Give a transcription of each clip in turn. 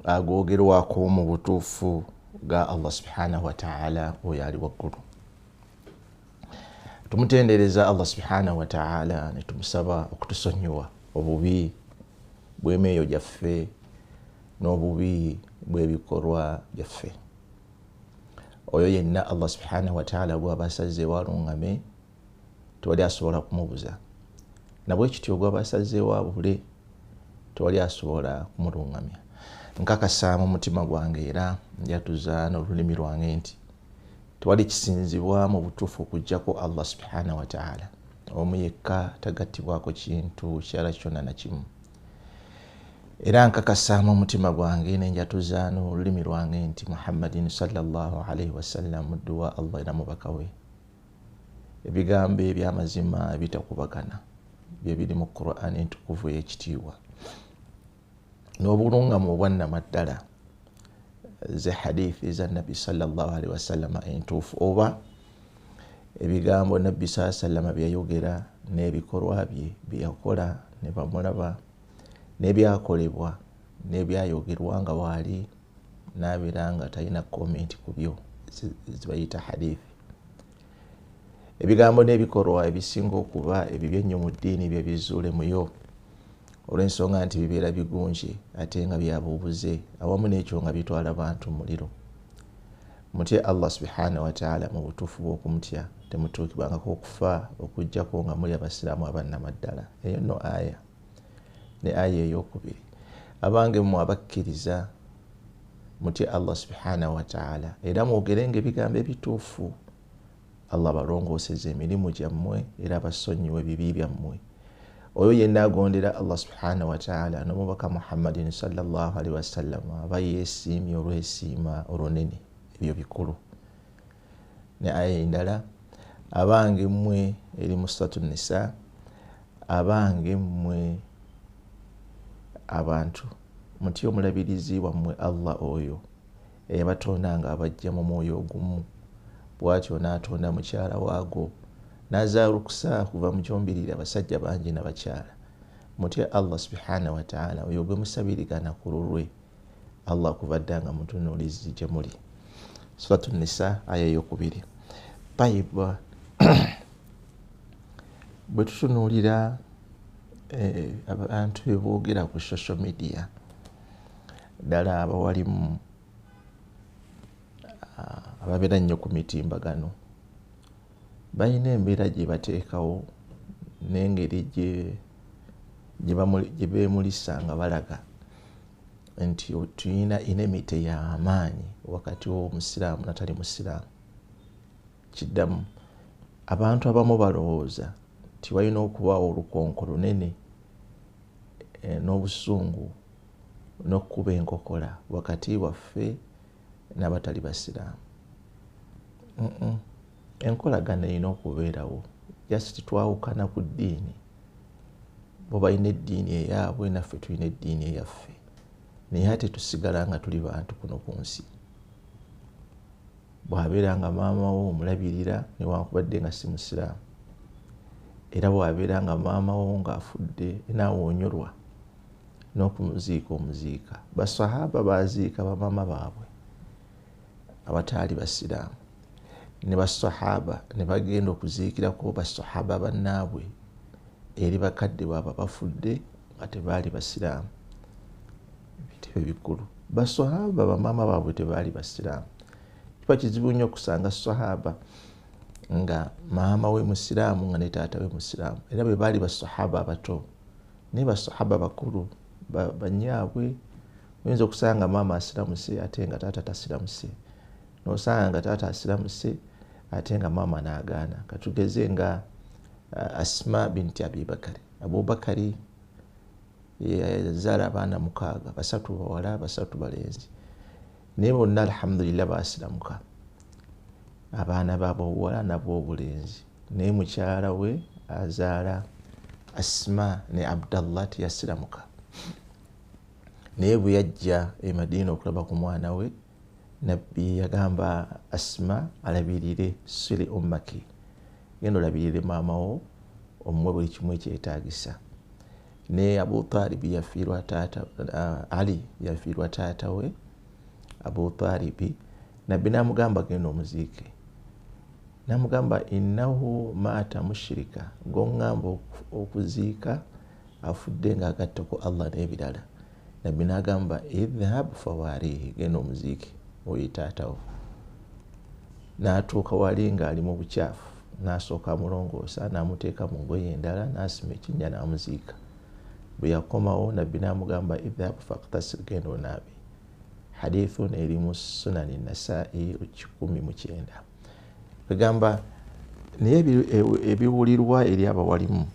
agoogerwako mu butuufu ga Allah subhanahu wa ta'ala oyo ali waggulu. Tumutendereza Allah subhanahu wa ta'ala ne tumusaba okutusonyiwa obubi bw'emyoyo gyaffe n'obubi bw'ebikorwa byaffe. Oyo yenna Allah subhanahu wa ta'ala bw'aba asazeewo aluŋŋame tewali asobola kumubuza, nabwe kityo bw'aba asazeewo abule tewali asobola kumuluŋŋamya. Nkakasa mu mutima gwange era njatuza n'olulimi lwange nti tewali kisinzibwa mu butuufu okuggyako Allah subhanahu wa ta'ala. Omu yekka tagattibwako kintu kirala kyonna na kimu. Era nkakasa mu mutima gwange n'enjatuza n'olulimi lwange nti Muhammadin sallallahu alaihi wasallam muddu wa Allah era mubaka we. Ebigambo eby'amazima ebitakubagana bye biri mu Qur'an entukuvu ey'ekitiibwa n'obulungamu obwannamaddala ze hadithi za Nabbi sallallahu alaihi wasallam entuufu, oba ebigambo Nabbi sallallahu alaihi wasallam byayogera n'ebikorwa bye byeyakola ne bamulaba n'ebyakolebwa n'ebyayogerwa nga waali n'abeera nga talina komenti ku byo zibayita hadithi. Ebigambo n'ebikorwa ebisinga okuba ebibyo ennyo mu ddiini bye bizuule muyo olw'ensonga nti bibeera bigunje ate nga byabuubuze, awamu n'ekyo nga bitwala bantu muliro. Mutye Allah subhanahu wa ta'ala mu butuufu bw'okumutya, temutuukibwangako okufa okuggyako nga muli abasiraamu abannamaddala. Eyo nno aya ne aya ey'okubiri. Abange mmwe abakkiriza mutye Allah subhanahu wa ta'ala era mwogerenga ebigambo ebituufu. Allah balongooseze emirimu gyammwe era basonyiwe ebibi byammwe. Oyo yenna agondera Allah subhanahu wa ta'ala n'omubaka Muhammadin sallallahu alaihi wasallam aba yeesiimye olw'esiima olunene, ebyo bikulu. Ne aya endala, abange mmwe eri mu suratu Nisa, abange mmwe abantu mutye omulabirizi wammwe Allah oyo eyabatonda nga abajja mu mwoyo ogumu, bw'atyo n'atonda mukyala waago n'azaalukusa kuva mu kyombirira abasajja bangi n'abakyala. Mutye Allah subhanahu wa ta'ala oyo gwe musabirigana ku lulwe Allah kubadde nga mutunuulizi gye muli. Suratu Nisa aya ey'okubiri. Bayibwa bwe tutunuulira abantu beboogera ku social media, ddala abawalimu ababeera nnyo ku mitimbagano, balina embeera gye bateekawo n'engeri gye beemulisa nga balaga nti tulina inemite y'amaanyi wakati w'omusiraamu natali musiraamu. Kiddamu abantu abamu balowooza nti walina okubaawo olukonko lunene n'obusungu n'okkuba enkokola wakati waffe n'abatali basiraamu. Enkolagana erina okubeerawo, just twawukana ku ddiini. Bo balina eddiini eyaabwe naffe tulina eddiini eyaffe, naye ate tusigala nga tuli bantu kuno ku nsi. Bw'abeera nga maama wo omulabirira newankubadde nga si musiraamu, era bw'abeera nga maama wo ng'afudde naawe onyolwa n'okumuziika omuziika. Basahaba baaziika bamaama baabwe abataali basiraamu, ne basahaba ne bagenda okuziikirako basahaba bannaabwe eri bakadde baabwe bafudde nga tebaali basiraamu. Bitebe bikulu. Basahaba bamaama baabwe tebaali basiraamu. Kiba kizibu nnyo okusanga sahaba nga maama we musiraamu nga ne taata we musiraamu, era bwe baali basahaba abato. Naye basahaba bakulu bannyaabwe oyinza okusanga maama asiramuse ate nga taata tasiramuse, n'osanga nga taata asiramuse ate nga maama n'agaana. Katugeze nga Asma binti Abibakari. Abubakari yazaala abaana 6, 3 bawala 3 balenzi, naye bonna alhamdulillah baasiramuka. Abaana b'abowala n'ab'obulenzi, naye mukyala we azaala Asma ne Abdallah teyasiramuka. Naye bwe yajja e Madina okulaba ku mwana we, Nabbi yagamba Asma alabirire sili ummaki, genda olabirire maama wo omuwe buli kimu ekyetaagisa. ne Abu Talib yafiirwa taata Ali yafiirwa taata we Abu Talib. Nabbi namugamba genda omuziike, namugamba innahu maata mushrika, gongamba okuziika afudde ngaagatte ku Allah n'ebirala. Nabbi nagamba idhhab fawarihi, genda omuziike oyo taatawo. N'atuuka wali ng'ali mu bukyafu, n'asooka amulongoosa n'amuteeka mu ngoye endala, n'asima ekinnya n'amuziika. Bwe yakomawo Nabbi namugamba idhhab faqtasil, genda onaabe. Hadithun eri mu Sunani Nasai 19. Egamba naye ebiwulirwa eri abawalimu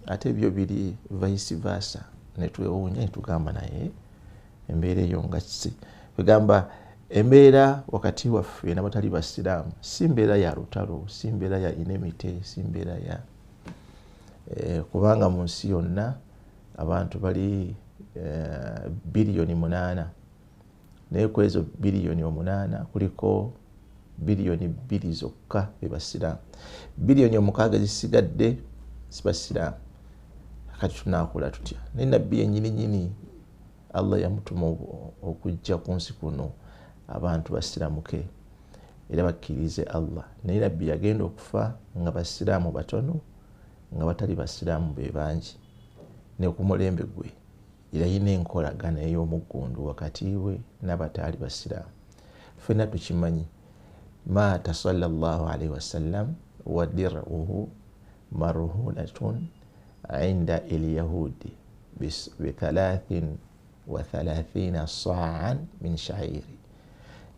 ate byo biri vice versa, netwewuunya netugamba naye embeera eyo nga kisi. Egamba embeera wakati waffe n'abatali basiraamu si mbeera ya lutalo, si mbeera ya inemite, si mbeera ya kubanga mu nsi yonna abantu bali biliyoni 8, naye ku ezo biliyoni 8 kuliko biliyoni 2 zokka be basiraamu. Biliyoni 6 zisigadde si basiraamu. Kati tunaakola tutya? Naye Nabbi yennyini Allah yamutuma okujja ku nsi kuno abantu basiramuke era bakkirize Allah. Naye Nabbi yagenda okufa nga basiraamu batono, nga batali basiraamu be bangi. Ne ku mulembe gwe yalina enkolagana ey'omuggundu wakati we n'abataali basiraamu. Ffenna tukimanyi maata sallallahu alaihi wasallam wa dir'uhu marhunatun inda al-yahudi bi 33 sa'an min sha'iri.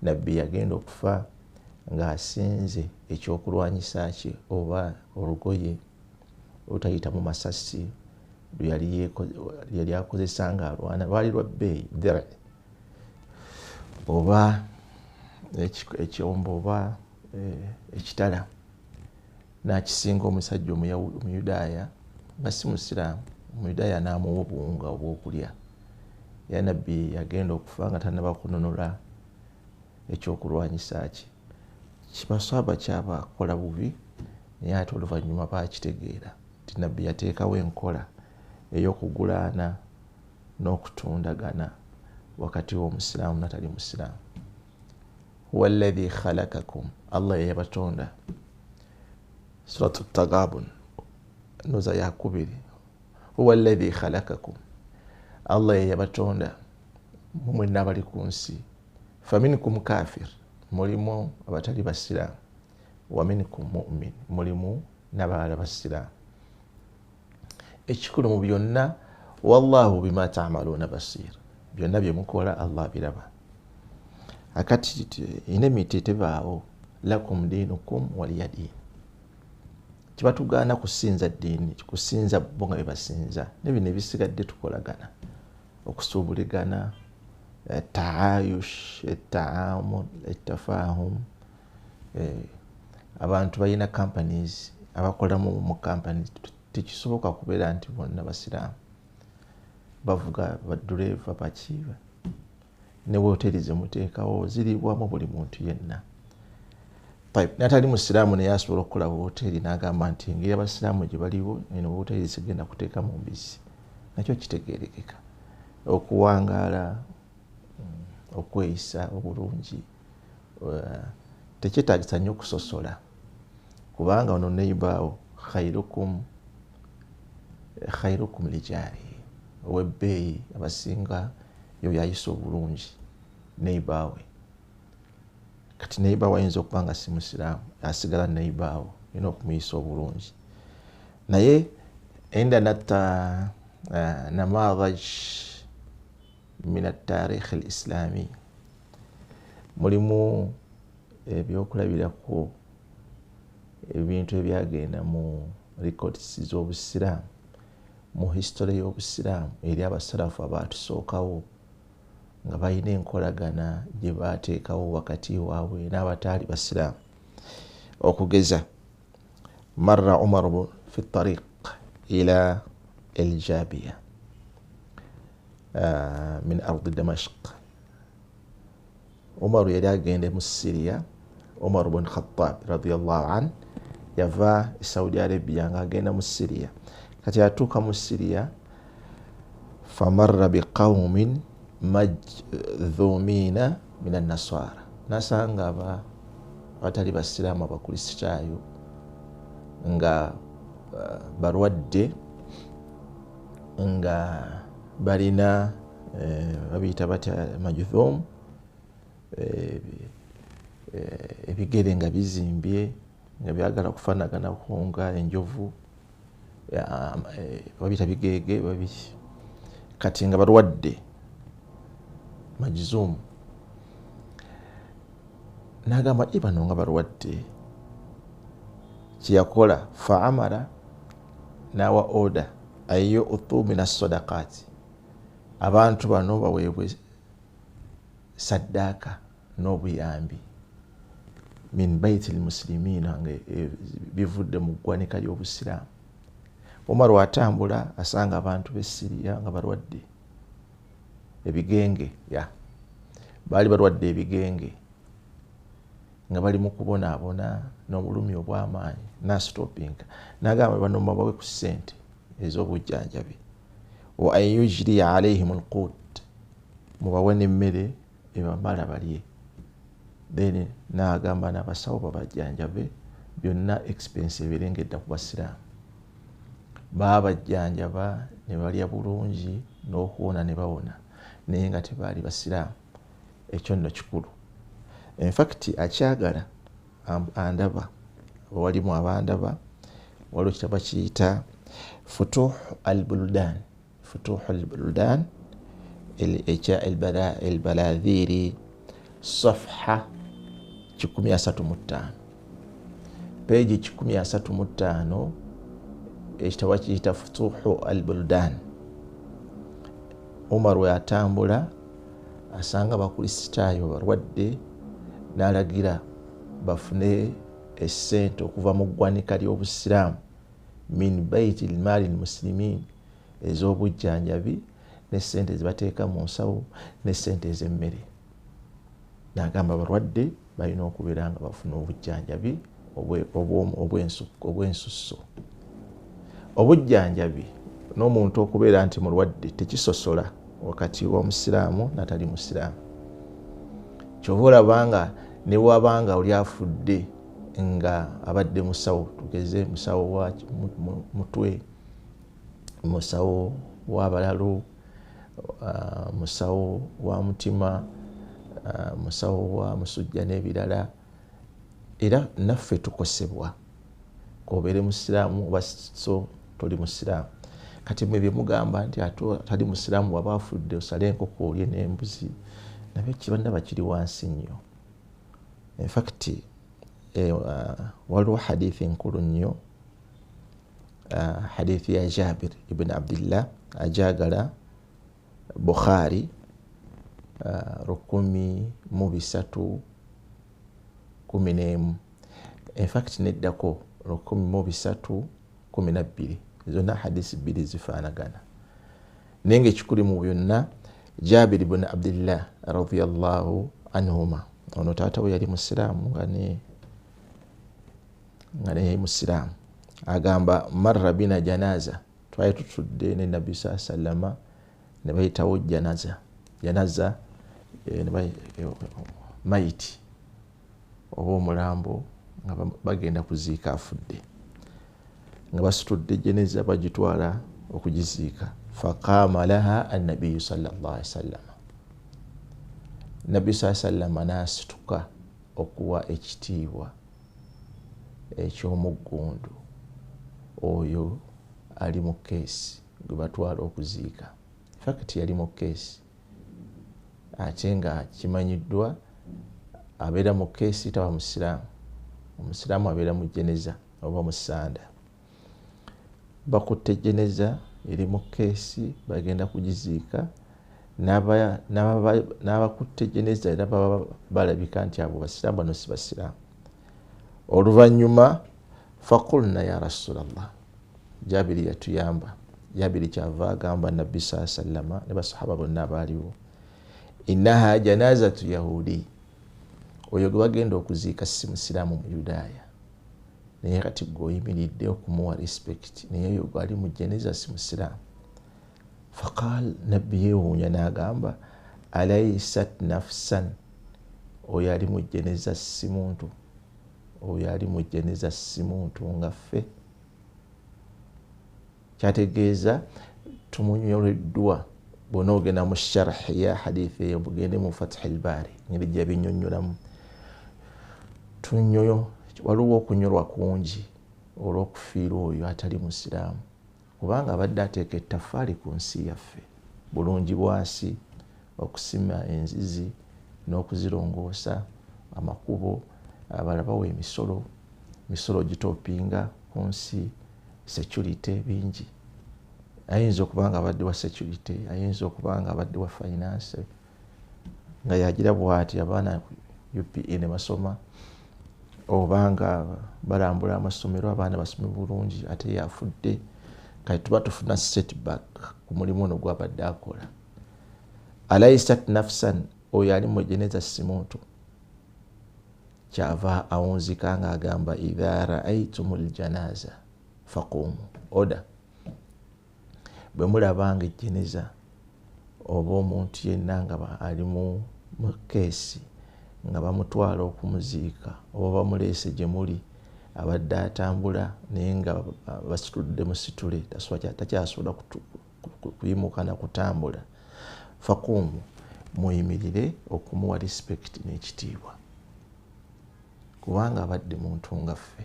Nabbi yagenda okufa ng'asinze ekyokulwanyisa kye oba olugoye olutayitamu masasi yali akozesa ng'alwana, lwali lwa bbeeyi dir' oba ekyombo oba ekitala, n'akisinga omusajja omuyudaaya nga si musiraamu. Omuyudaaya n'amuwa obuwunga obw'okulya. Ya Nabbi yagenda okufa nga tannaba kunonola ekyokulwanyisa kye. Kibaswaba kyabakola bubi, naye ate oluvannyuma baakitegeera nti Nabbi yateekawo enkola ey'okugulaana n'okutundagana wakati w'omusiraamu n'atali musiraamu. Huwa alladhi khalaqakum, Allah yabatonda. Suratu Tagabun noza yakubiri. Huwa alladhi khalaqakum, Allah yabatonda mwenna abali ku nsi. Faminkum kafir, mulimu abatali basiraamu, wa minkum mu'min, mulimu n'abalala basiraamu. Ekikulu mu byonna, wallahu bima ta'maluna basir, byonna bye mukola Allah biraba. Akati inemite tebaawo, lakum dinukum waliya din. Kibatugaana kusinza ddiini, kusinza bo nga bebasinza, nebino ebisigadde tukolagana, okusuubuligana, taayush, taamul, tafahum. Abantu balina companies abakola mu company, tekisoboka kubeera nti bonna basiraamu, bavuga badureva bakiba. Ne hoteli zemuteekawo ziribwamu buli muntu yenna. Natali musiraamu naye asobola okukola hoteli n'agamba nti engeri abasiraamu gye baliwo eno hoteli zigenda kuteeka mu mbisi, nakyo kitegeerekeka. Okuwangaala, okweyisa obulungi, tekyetaagisa nnyo okusosola, kubanga ono neibaawo khairukum lijari, ow'ebbeeyi abasinga yoyo ayisa obulungi neibaawe. Kati neibaawe ayinza okuba nga si musiraamu, asigala neibaawe, olina okumuyisa obulungi. Naye enda natta namadhaj min at-tarikh al-islami, mulimu ebyokulabirako ebintu ebyagenda mu records z'obusiraamu, mu history y'obusiraamu eri abasalafu abaatusookawo nga balina enkolagana gye baateekawo wakati waabwe n'abataali basiraamu. Okugeza, marra Umar fi tariq ila el-Jabiya min ardi Damashq. Umar yali agenda mu Syria. Umar ibn Khattab radiyallahu an yava Saudi Arabia nga agenda mu Syria. Kati atuuka mu Syria famarra biqaumin majdhumina min an-nasara, nasanga abatali basiraamu abakristaayo nga balwadde nga balina babiyita batya majudhum, ebigere nga bizimbye nga byagala kufanagana nga enjovu, babiyita bigege kati nga balwadde majuzum. Nagamba bano nga balwadde, kyeyakola faamara nawa order ayo uthumina sadaqati, abantu bano baweebwe saddaaka n'obuyambi min baiti lmuslimina, nga bivudde mu ggwanika ly'obusiraamu. Omar watambula asanga abantu b'e Syria nga balwadde ebigenge, baali balwadde ebigenge nga bali mu kubonaabona n'obulumi obw'amaanyi, nasitopinga n'agamba bano mubawe ku ssente ez'obujjanjabi, wa an yujriya alaihim alqut, mubawe n'emmere ebamala balye. Then n'agamba n'abasawo babajjanjabe, byonna expense ebirengedda ku basiraamu. Babajjanjaba ne balya bulungi n'okuwona ne bawona, naye nga tebaali basiraamu. Ekyo nno kikulu. In fact akyagala andaba, walimu abandaba, waliwo kitabo kiyita Futuh al-Buldan, Futuh al-Buldan ekya al-Baladhiri, safha 135, page 135, ekitabo kiyita Futuh al-Buldan. Umar yatambula asanga abakristaayo balwadde, n'alagira bafune essente okuva mu ggwanika ly'obusiraamu min baiti lmaali lmuslimin, ez'obujjanjabi n'essente zebateeka mu nsawo n'essente ez'emmere. N'agamba balwadde balina okubeera nga bafuna obujjanjabi obw'ensusso. Obujjanjabi n'omuntu okubeera nti mulwadde tekisosola wakati w'omusiraamu n'atali musiraamu. Kyova olabanga ne wabanga oli afudde nga abadde musawo, tugeze musawo wa mutwe, musawo w'abalalo, musawo wa mutima, musawo wa musujja n'ebirala, era naffe tukosebwa kobeere musiraamu oba so toli musiraamu. Kati mwe bye mugamba nti atali musiraamu waba afudde osale enkoko olye n'embuzi, nabyo kibanda kiri wansi nnyo. In fact waliwo hadithi nkulu nnyo, hadithi ya Jabir ibn Abdillah ajagala Bukhari 1311. In fact neddako 1312, zonna hadisi bbiri zifaanagana. Naye ng'ekikulu mu byonna, Jabir ibn Abdillah radiyallahu anhuma, ono taata we yali musiraamu nga ne musiraamu, agamba marra bina janaza, twali tutudde ne Nabbi sallama ne bayitawo janaza mayiti oba omulambo nga bagenda kuziika afudde, nga basitudde jeneza bagitwala okugiziika. Faqama laha annabiyu sallallahu alaihi wasallam, Nabbi sallama n'asituka okuwa ekitiibwa eky'omuggundu oyo ali mu keesi gwe batwala okuziika. Fakati yali mu keesi, ate nga kimanyiddwa abeera mu keesi taba musiraamu. Omusiraamu abeera mu jeneza oba mu ssanda. Bakutte jeneza eri mu keesi bagenda kugiziika, n'abakutte jeneza era baba balabika nti abo basiraamu, bano si basiraamu. Oluvannyuma faqulna ya Rasulallah, Jabiri yatuyamba. Jabiri kyava agamba Nabbi sallama ne basahaba bonna abaaliwo, innaha janazatu yahudi, oyo gwe bagenda okuziika si musiraamu mu Yudaaya, naye kati gwe oyimiridde okumuwa respect, naye oyo gwali mu jeneza si musiraamu. faqal nabbi yeewuunya n'agamba alaysat nafsan oyo ali mu jjeneza si muntu, oyo ali mu jjeneza si muntu nga ffe. Kyategeeza tumunyoleddwa. Bw'ona ogenda mu sharhi ya hadithi eyo bugende mu Fathul Bari ngeri gye binnyonnyolamu, waliwo okunyolwa kungi olw'okufiirwa oyo atali musiraamu, kubanga abadde ateeka ettafaali ku nsi yaffe, bulungi bwansi, okusima enzizi n'okuzirongoosa, amakubo, abalabawo emisolo gitopinga ku nsi, security bingi. Ayinza okuba nga abadde wa security, ayinza okuba nga abadde wa finance, nga yagira bw'ati abaana UPE ne basoma, obanga balambula amasomero abaana basome bulungi, ate yafudde, kati tuba tufuna setback ku mulimu ono gw'abadde akola. Alaysat nafsan oyo ali mu jjeneza si muntu. Kyava awunzika ng'agamba idha ra'aytumul janaza faqumu, oda bwe mulabanga ejjeneza oba omuntu yenna nga ali mu keesi nga bamutwala okumuziika oba bamuleese gye muli abadde atambula naye nga basitudde mu situle takyasobola kuyimuka na kutambula, faqumu muyimirire okumuwa respect n'ekitiibwa, kubanga abadde muntu nga ffe.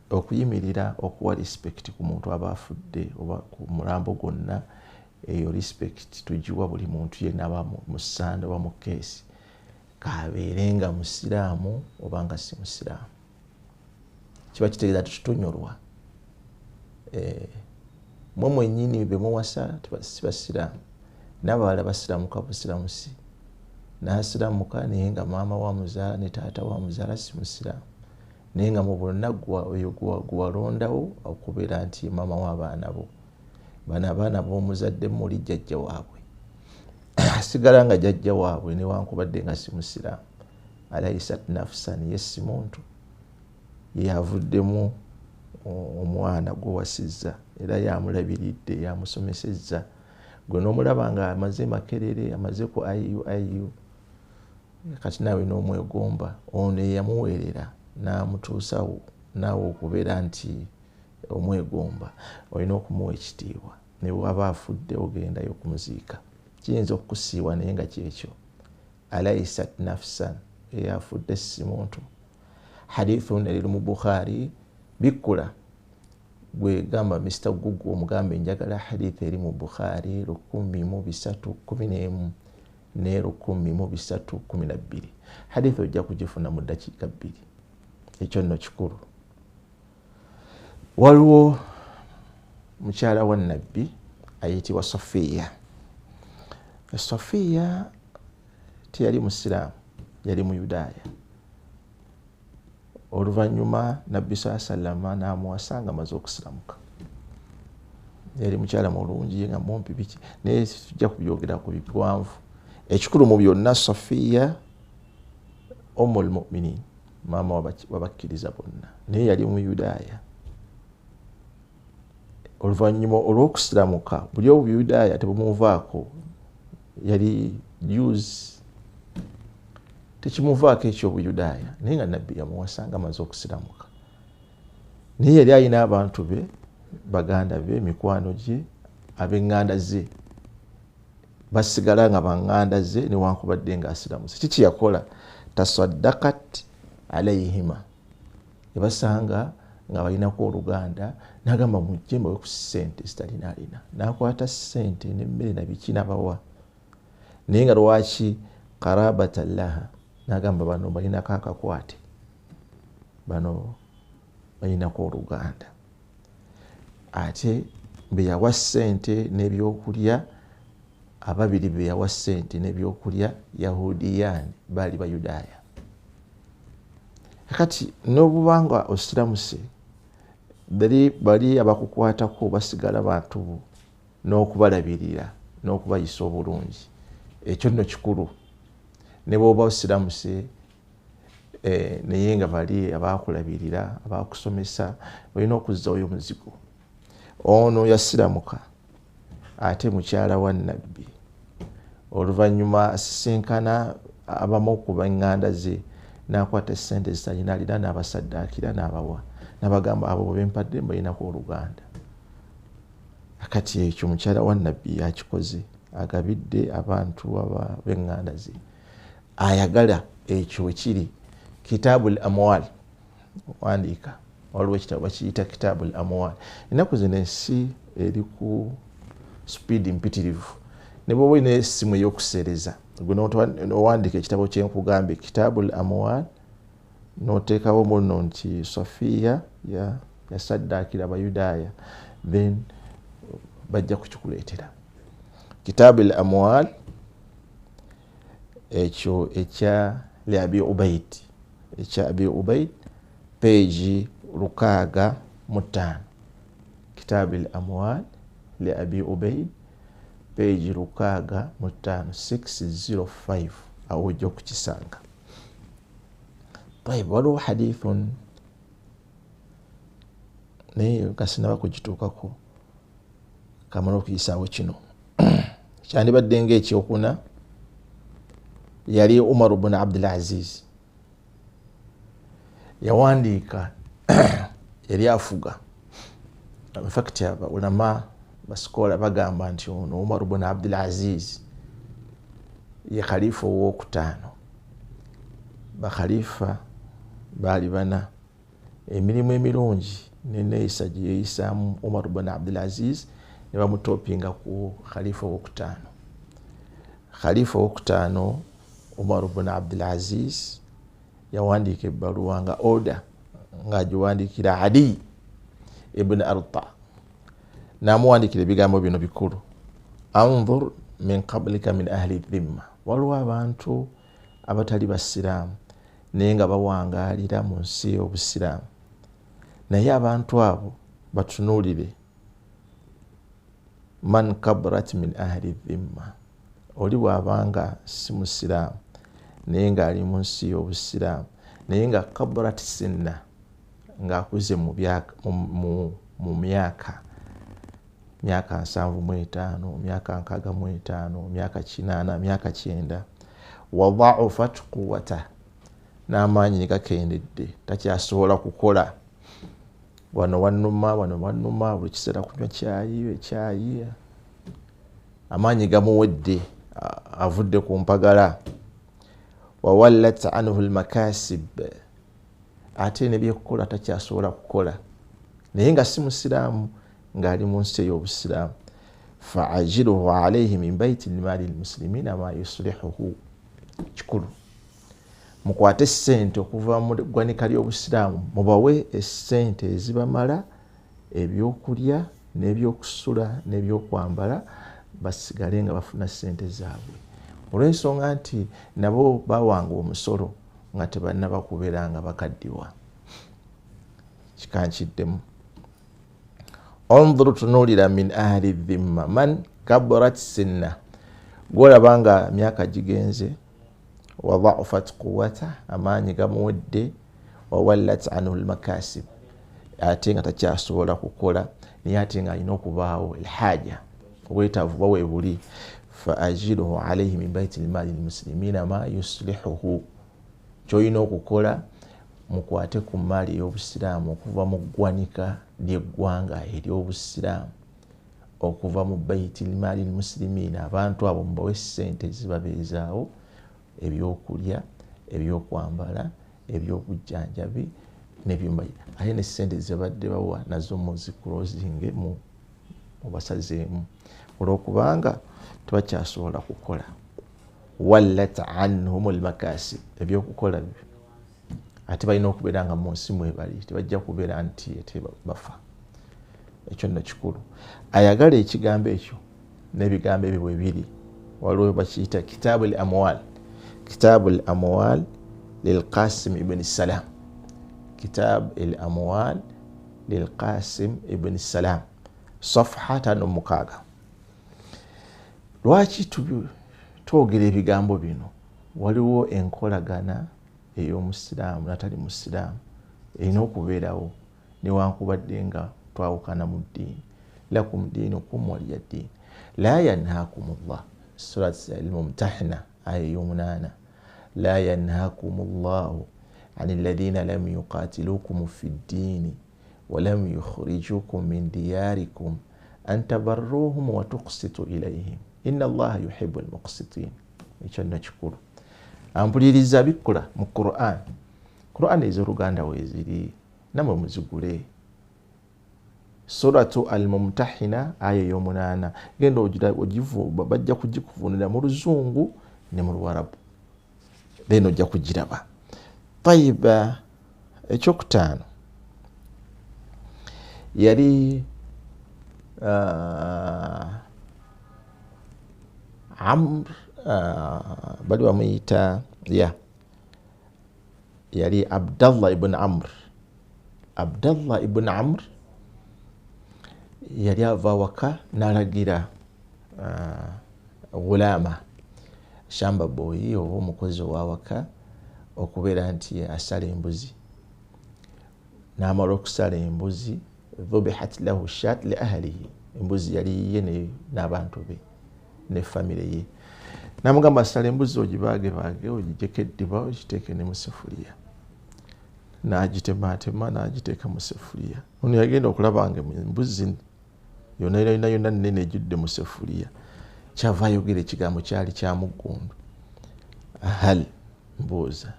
Okuyimirira okuwa respect ku muntu aba afudde oba ku mulambo gwonna, eyo respect tugiwa buli muntu yenna aba mu ssanda oba mu keesi, kabeere nga musiraamu oba nga si musiraamu. Kiba kitegeeza tutunyolwa. Mwe mwennyini be muwasa si basiraamu, n'abalala basiraamuka busiraamusi, n'asiraamuka naye nga maama wa muzaala ne taata wa muzaala si musiraamu, naye nga mu bonna oyo gwalondawo okubeera nti maama w'abaana bo, bano abaana b'omuzadde muli jjajja waabwe, asigala nga jjajja waabwe newankubadde nga si musiraamu. Alaysat nafsan, ye si muntu, yavuddemu omwana gwe wasizza era yamulabiridde, yamusomesezza. Gwe n'omulaba nga amaze makerere, amaze ku IU, kati naawe n'omwegomba, ono eyamuweerera n'amutuusawo naawe okubeera nti omwegomba, olina okumuwa ekitiibwa. Ne bw'aba afudde ogendayo okumuziika, kiyinza okukusiiwa naye nga kyekyo. Alaysat nafsan, eyafudde si muntu. Hadithun eri mu Bukhari bikula gwe gamba Mr. Google omugambe njagala hadith eri mu Bukhari 1311 ne 1312. Hadith ojja kugifuna mu dakiika 2. Ekyo nno kikulu. Waliwo mukyala wa Nabbi ayitibwa Safiya. Safiya teyali musiraamu, yali Muyudaaya. Oluvannyuma Nabbi sallama n'amuwasa nga amaze okusiramuka. Yali mukyala mulungi nga mumpi biki, naye tujja kubyogera ku biwanvu. Ekikulu mu byonna, Safiya Ummul Mu'minin, maama wabakkiriza bonna, naye yali Muyudaaya. Oluvannyuma olw'okusiramuka, buli Obuyudaaya tebumuvaako, yali Jews, tekimuvaako eky'Obuyudaaya, naye nga Nabbi yamuwasa nga amaze okusiramuka. Naye yali alina abantu be, baganda be, mikwano gye, ab'eŋŋanda ze, basigala nga baŋŋanda ze newankubadde ng'asiramuse. Kiki yakola? Tasaddakat alayhima. Ebasanga nga balinako oluganda, n'agamba mujje mbawe ku ssente zitalina. N'akwata ssente n'emmere na biki n'abawa. Naye nga lwaki? Qarabatan laha. N'agamba bano balinako akakwate, bano balinako oluganda. Ate be yawa ssente n'ebyokulya, ababiri be yawa ssente n'ebyokulya, Yahudiyaani, baali Bayudaaya. Kati n'obubanga osiramuse, bali abakukwatako basigala bantu bo n'okubalabirira n'okubayisa obulungi. Ekyo nno kikulu. Ne bw'oba osiramuse naye nga bali abakulabirira, abakusomesa, olina okuzzayo omuzigo. Ono yasiramuka, ate mukyala wa nabbi. Oluvannyuma asisinkana abamu ku banganda ze n'akwata ssente zitalina alina n'abasaddaakira n'abawa n'abagamba abo bempadde mbalinako oluganda. Akati ekyo mukyala wa nabbi yakikoze, agabidde abantu b'enganda ze. Ayagala ekyo wekiri Kitabul Amwal wandiika waliwo ekitabo bakiyita Kitabul Amwal. Ennaku zino ensi eri ku sipiidi mpitirivu, ne bw'oba olina essimu ey'okusereza owandiika ekitabo kye nkugambye Kitabul Amwal n'oteekawo muno nti Safiya yasaddaakira Abayudaaya, then bajja kukikuleetera. Kitabul Amwal ekyo ekya Abi Ubaid, ekya Abi Ubaid peegi 65. Kitabul Amwal li Abi Ubaid peegi 65 605 awo ojja okukisanga. Waliwo hadithun naye nga sinaba kugituukako kamala okuyisaawo kino. Kyandibadde ng'ekyokuna yali Umar ibn Abdul Aziz, yawandiika yali afuga. In fact ulama basikola bagamba nti ono Umar ibn Abdul Aziz ye khalifa owokutaano. Bakhalifa baali bana. Emirimu emirungi n'enneeyisa gye yeeyisaamu Umar ibn Abdul Aziz ne bamutopinga ku khalifa owokutaano. Khalifa owokutaano Umar ibn Abdul Aziz yawandiika ebbaluwa nga order ng'agiwandiikira Adi ibn Arta, n'amuwandiikira ebigambo bino bikulu: anzur min qablika min ahli dhimma. Waliwo abantu abatali basiraamu naye nga bawangaalira mu nsi y'obusiraamu, naye abantu abo batunuulire. Man kabrat min ahli dhimma, oli bw'abanga si musiraamu naye ng'ali mu nsi y'obusiraamu, naye nga kabrat sinna, ng'akuze mu myaka 75, myaka 65, myaka 80, myaka 90. Wa dha'ufat quwwata, n'amaanyi gakendedde, takyasobola kukola. Wano wannuma buli kiseera kunywa ekyayi, amaanyi gamuwedde, avudde ku mpagala. Wawallat anhu almakasib, ate nebyekukola takyasobola kukola naye nga si musiraamu, ng'ali mu nsi ey'obusiraamu. Fa'ajiluhu alayhi min baiti lmaali lmuslimina ma yuslihuhu. Kikulu mukwate essente okuva mu ggwanika ly'obusiraamu, mubawe essente ezibamala ebyokulya n'ebyokusula n'ebyokwambala, basigale nga bafuna ssente zaabwe, olw'ensonga nti nabo bawanga omusolo nga tebannaba kubeera nga bakaddiwa. Kikankiddemu. Onzuru, tunuulira min ahli dhimma man kabrat sinna, gwolaba nga myaka gigenze. Wa dha'ufat quwwata, amaanyi gamuwedde. Wa wallat anhu almakasib, ate nga takyasobola kukola naye ate nga alina okubaawo alhaja, obwetaavu bawe buli. Fa ajiluhu alayhi min baiti lmaali lmuslimina ma yuslihuhu, kyolina okukola mukwate ku maali ey'obusiraamu okuva mu ggwanika ly'eggwanga ery'obusiraamu, okuva mu baiti lmaali lmuslimina. Abantu abo mubawe ssente zibabeezaawo, ebyokulya, ebyokwambala, ebyobujjanjabi n'ebyumba, ate ne ssente zibadde bawa nazo muzikulozinge mubasazeemu, olwokubanga tebakyasobola kukola. Wallat anhum almakasib, ebyokukola byo ate balina okubeera nga mu nsi mwebali, tebajja kubeera nti ate bafa. Ekyo nno kikulu. Ayagala ekigambo ekyo n'ebigambo ebyo bwe biri, waliwo bakiyita Kitabul Amwal. Kitabul Amwal lilqasim ibn Salam. Kitab al-Amwal lilqasim ibn Salam, safha 56. Lwaki twogera ebigambo bino? Waliwo enkolagana ey'omusiraamu natali musiraamu erina okubeerawo newankubadde nga twawukana mu ddiini. Lakum diinukum waliya ddiini. la yanhakumullah surat al-Mumtahina aya y'omunaana la yanhakumullahu ani alladhina lam yuqatilukum fi ddini wa lam yukhrijukum min diyarikum an tabarruhum wa tuqsitu ilayhim inna allaha yuhibbu al-muqsitin. Ekyo nakikulu ampuliriza bikola mu Qur'an ez'Oluganda weeziri namwe muzigule. Suratu al-Mumtahina aya y'omunaana genda bajja kugikuvunira mu Luzungu ne mu Luwarabu then ojja kugiraba. Tayiba, ekyokutaano yali Amr bali bamuyita yali Abdallah ibn Amr. Abdallah ibn Amr yali ava waka n'alagira Ghulama shamba boyi oba omukozi owawaka okubeera nti asala embuzi. N'amala okusala embuzi dhubihat lahu shat li ahlihi, embuzi yali ye n'abantu be ne famire ye. N'amugamba asala embuzi ogibaage ogijeko eddiba ogiteeke ne mu sefuriya. N'agitematema n'agiteeka mu sefuriya. Ono yagenda okulaba nga embuzi yonna nnene ejjudde mu sefuriya. Kyava ayogera ekigambo kyali kya muggundu. Hal mbuuza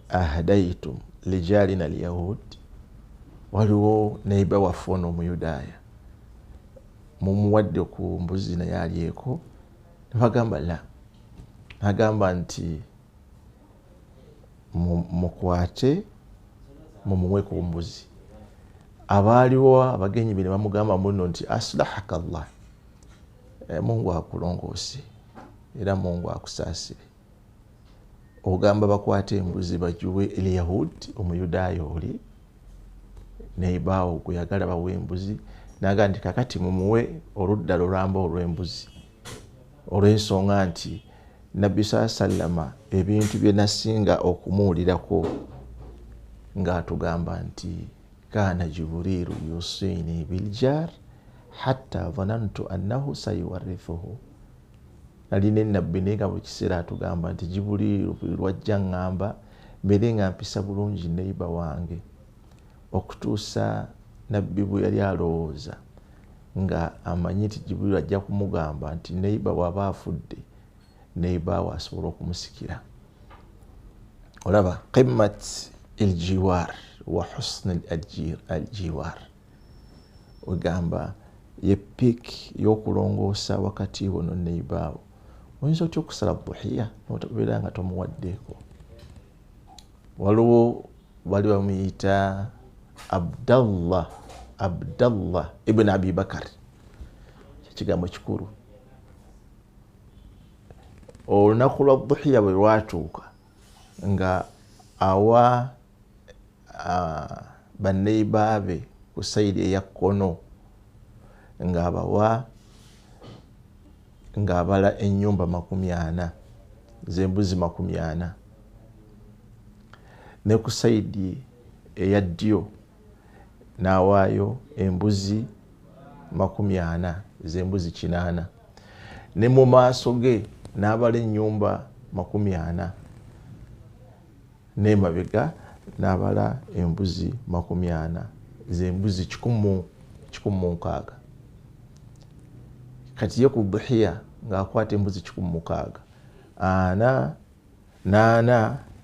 ahadaitum lijalina alyahud, waliwo neiba waffe ono Omuyudaaya mumuwadde ku mbuzi naye alyeko? Nebagamba la. Agamba nti mukwate mumuwe ku mbuzi. Abaaliwo abagenyi be ne bamugamba muno nti aslahaka Allah, Mungu akulongoose era Mungu akusaasire. Ogamba bakwate embuzi bagiwe Eryahudi Omuyudaaya oli neibaawo kuyagala bawe embuzi, naga nti kakati mumuwe oludda lulamba olw'embuzi olw'ensonga nti Nabbi sallama ebintu bye nasinga okumuwulirako ng'atugamba nti kana Jibrilu yusini biljar hatta dhanantu annahu sayuwarithuhu. Nalina Nabbi naye nga buli kiseera atugamba nti Jibrilu lwajja ngamba mbere nga mpisa bulungi neiba wange, okutuusa Nabbi bwe yali alowooza nga amanyi nti Jibrilu ajja kumugamba nti neiba waba afudde, neiba we asobola okumusikira. Olaba qimmat aljiwar wa husn aljiwar, ogamba ye peak y'okulongoosa wakati wo no neibaawo. Oyinza otya okusala dhuhiya n'otabeera nga tomuwaddeeko? Waliwo bali bamuyita Abdallah ibn Abi Bakar. Ekigambo kikulu. Olunaku lwa dhuhiya bwe lwatuuka nga awa banneiba be ku sayidi eya kkono ng'abala ennyumba 40 z'embuzi 40, ne ku sayidi eya ddyo n'awaayo embuzi 40 z'embuzi 80, ne mu maaso ge n'abala ennyumba 40, n'emabega n'abala embuzi 40 z'embuzi 160. Kati ye ku dhuhiya ng'akwata embuzi 160, 8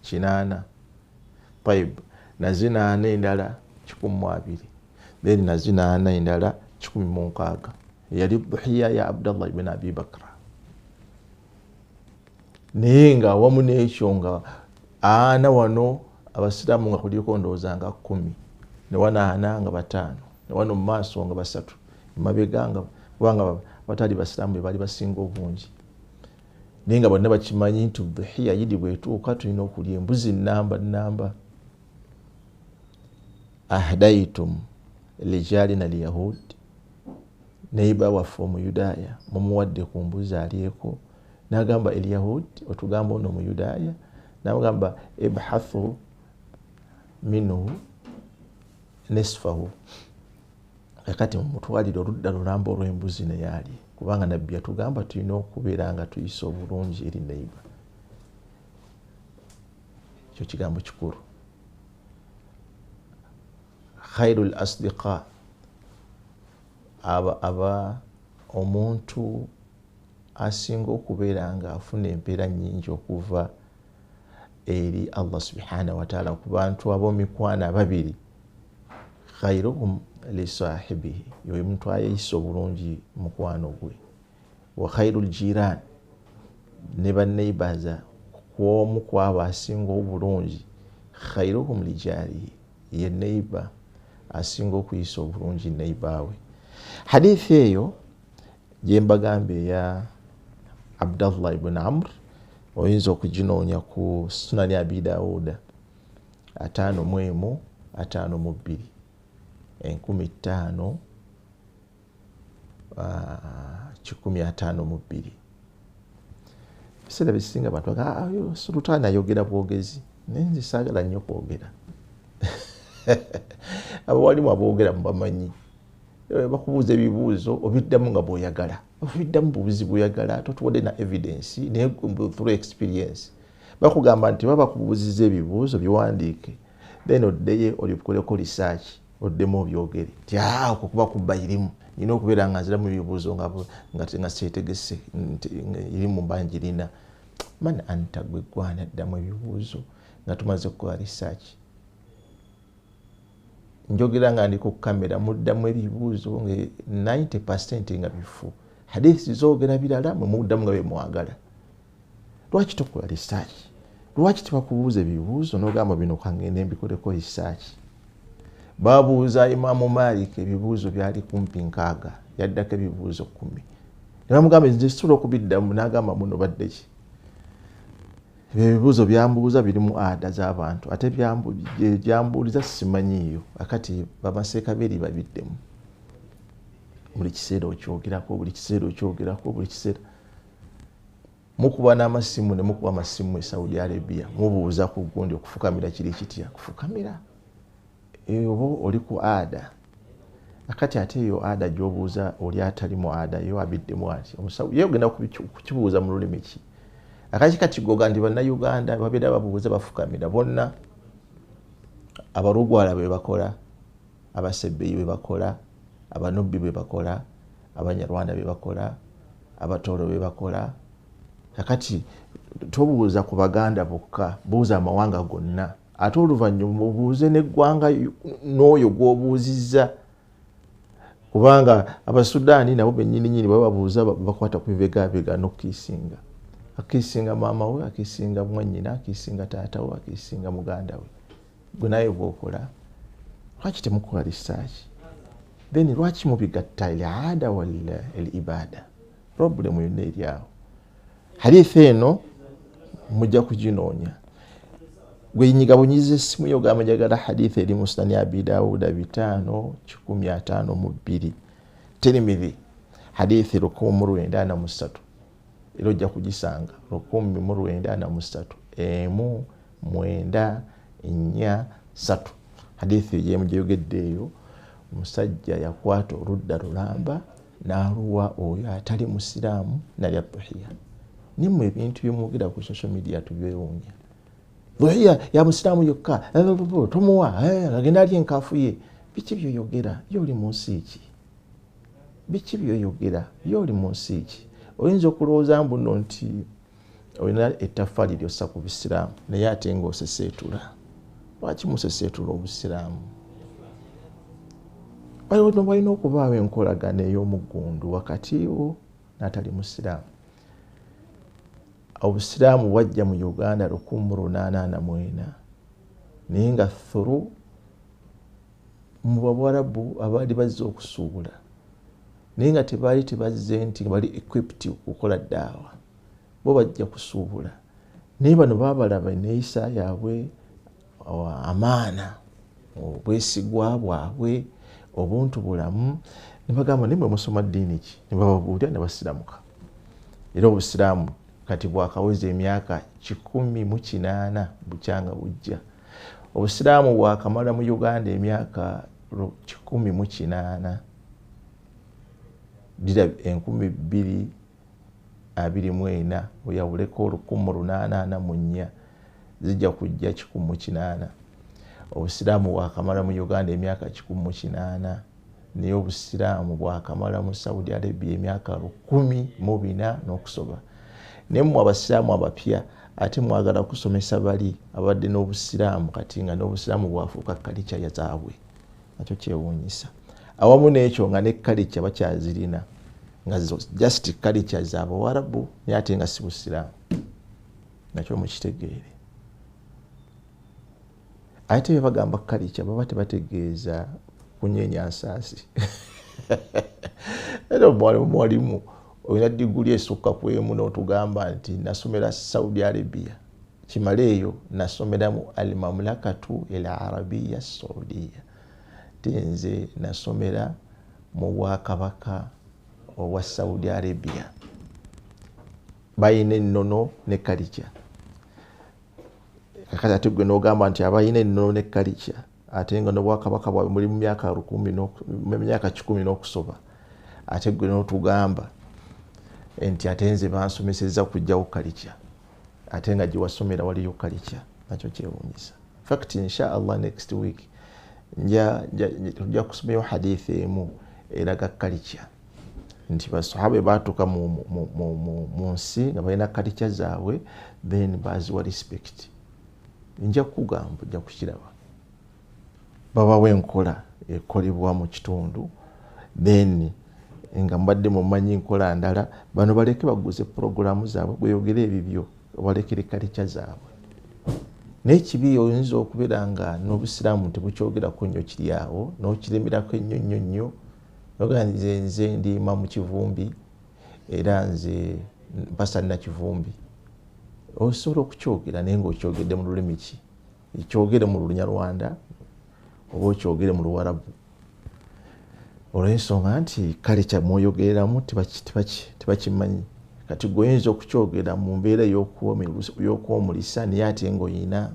80. Taib, nazinaana endala 12, then nazinaana endala 16. Yali dhuhiya ya Abdallah ibn Abi Bakr. Naye nga wamu n'ekyo nga ana wano abasiraamu nga kuliko ndowooza nga 10, ne wanaana nga 5, ne wano mu maaso nga 3, emabega nga kubanga batali basiraamu be bali basinga obungi. Naye nga bonna bakimanyi nti dhuhiya yidi bwetuuka tulina okulya embuzi nnamba. Ahdaitum lijalina alyahud, neiba waffe Omuyudaaya mumuwadde ku mbuzi alyeko? N'agamba Eryahudi, otugamba ono Omuyudaaya? N'agamba ibhathu minhu nisfahu, kakati mumutwalire oludda lulamba olw'embuzi naye alye. kubanga nabbi yatugamba tulina okubeera nga tuyisa obulungi eri neighbor. Ekyo kigambo kikulu. Khairul asdiqa, aba omuntu asinga okubeera nga afuna empeera nnyingi okuva eri Allah subhanahu wa ta'ala ku bantu ab'omikwano ababiri. Khairuhum li sahibihi, yoyo muntu ayeyisa obulungi mukwano gwe. Wa khairul jiran, ne banneighbors kw'omu kwabo asinga obulungi. Khairuhum li jarihi, ye neighbor asinga okuyisa obulungi neighbor we. Hadithi eyo gye mbagambye ya Abdallah ibn Amr oyinza okuginoonya ku Sunani Abi Dawuda 552 1552. Biseera bisinga abantu baga Sultan ayogera bwogezi, naye nze saagala nnyo kwogera. Abawalimu aboogera mubamanyi, bakubuuza ebibuuzo obiddamu nga bw'oyagala, obiddamu bubuzi bw'oyagala, totuwadde na evidence naye through experience. Bakugamba nti baba bakubuuzizza ebibuuzo biwandiike, then oddeyo olikoleko research, oddemu obyogere nti okwo kuba kubba irimu, nina okubeera nga nziramu ebibuuzo nga seetegese irimu mbanjirina. Man anta gwe gwana ddamu ebibuuzo nga tumaze kukola research. Njogera nga ndi ku kamera muddamu ebibuuzo nga 90% nga bifu. Hadithi zoogera birala mwe muddamu nga bye mwagala. Lwaki tokola research? Lwaki tebakubuuza ebibuuzo n'ogamba bino kangende mbikoleko research? Babuuza Imamu Malik ebibuuzo byali kumpi 6, yaddako ebibuuzo 10. Ne bamugamba nze situla okubiddamu, n'agamba muno badde ki? Ebibuuzo byambuuza birimu ada z'abantu, ate byambuuliza simanyiyo, akati bamaseeka beri babiddemu. Buli kiseera okyogerako. Mukuba n'amasimu ne mukuba amasimu e Saudi Arabia, mubuuza ku gundi okufukamira kiri kitya? Kufukamira. Oba oli ku ada. Akati ate eyo ada gy'obuuza oli atali mu ada yo abiddemu ati. Omusawo ye ogenda kukibuuza mu lulimi ki? Akati kakigoga ndi bannayuganda babeera babuuza bafukamira bonna. Abalugwala bwe bakola, abasebbeyi bwe bakola, abanubbi bwe bakola, abanyarwanda bwe bakola, abatoolo bwe bakola. Akati tobuuza ku baganda bokka, buuza amawanga gonna. Ate oluvannyuma obuuze n'eggwanga n'oyo gw'obuuzizza. Kubanga Abasudaani nabo bennyini baba babuuza bakwata ku bibegabega n'okukiisinga. Akiisinga maama we, akiisinga mwannyina, akiisinga taata we, akiisinga muganda we. Gwe naye bw'okola. Lwaki temukola research? Then lwaki mubigatta al-aada wal-ibada? Problem yonna eri awo. Hadithi eno mujja kuginoonya. Gwe yinyigabunyiza essimu yo gamba njagala hadithi eri mu Sunani Abi Dawuda 5:1552. Tirmidhi hadithi 1943. Ero ojja kugisanga 1943 1943. Hadithi yemu gyeyogedde eyo, omusajja yakwata oludda lulamba n'aluwa oyo atali musiraamu nalya dhuhiya. Nimwe ebintu byemwogera ku social media tubyewuunya. Dhuhiya ya musiraamu yokka, tumuwa agenda alya enkaafu ye. Biki byoyogera? Y'oli mu nsi ki? Biki byoyogera? Y'oli mu nsi ki? Oyinza okulowooza mbuno nti olina ettaffaali lyossa ku busiraamu naye ate ng'oseseetula. Lwaki museseetula obusiraamu? Walina okubaawo enkolagana ey'omuggundu wakati wo n'atali musiraamu. Obusiraamu bwajja mu Uganda 1884 naye nga through mu Bwarabu abaali bazze okusuubula naye nga tebazze nti bali equipped okukola ddaawa, bo bajja kusuubula. Naye bano baabalaba neeyisa yaabwe, amaana, obwesigwa bwabwe, obuntu bulamu, ne bagamba nimwe musoma ddiini ki? Ne bababuulira ne basiramuka. Era obusiraamu kati bwakaweza emyaka 108 bukyanga bujja. Obusiraamu bwakamala mu Uganda emyaka 108. dira 2024 oyawuleko 1884 zijja kujja 108. Obusiraamu bwakamala mu Uganda emyaka 108 naye obusiraamu bwakamala mu Saudi Arabia emyaka 14 n'okusoba. Naye mmwe abasiraamu abapya ate mwagala kusomesa bali abadde n'obusiraamu kati nga n'obusiraamu bwafuuka kalicha ya zaabwe, nakyo kyewuunyisa. Awamu n'ekyo nga ne kalicha bakyazirina nga just kalicha z'Abawarabu naye ate nga si busiraamu, nakyo mukitegeere. Ate bye bagamba kalicha baba tebategeeza kunyenya nsaasi. Era mwalimu olina diguli esukka ku emu n'otugamba nti nasomera Saudi Arabia, kimale eyo nasomera mu al-Mamlakatu al-Arabia Saudiya, tinze nasomera mu Bwakabaka obwa Saudi Arabia. Bayina ennono ne kalicha. Kakati ate gwe n'ogamba nti abayina ennono ne kalicha ate nga n'Obwakabaka bwabwe muli mu myaka 10 n'okusoba, ate gwe n'otugamba nti ate nze bansomesezza kujjawo kalicha ate nga gye wasomera waliyo kalicha, nakyo kyewuunyisa. Fact insha Allah next week tujja kusomayo hadithi emu eraga kalicha nti basahaba baatuka mu nsi nga balina kalicha zaabwe then baziwa respect. Nja kugamba ojja kukiraba babawo enkola ekolebwa mu kitundu then nga mbadde mumanyi nkola ndala bano baleke baguze programu zaabwe gweyogere ebibyo balekere kalicha zaabwe. N'ekibi oyinza okubeera nga n'obusiraamu tebukyogerako nnyo kiri awo n'okiremerako ennyo noga nze ndiima mu kivumbi era nze mpasalina kivumbi, osobola okukyogera naye ng'okyogedde mu lulimi ki? Kyogere mu Lunyarwanda oba okyogere mu Luwarabu. Olw'ensonga nti kalicha mwoyogereramu tebakimanyi. Kati goyinza okukyogera mu mbeera y'okwomulisa naye ate ng'oyina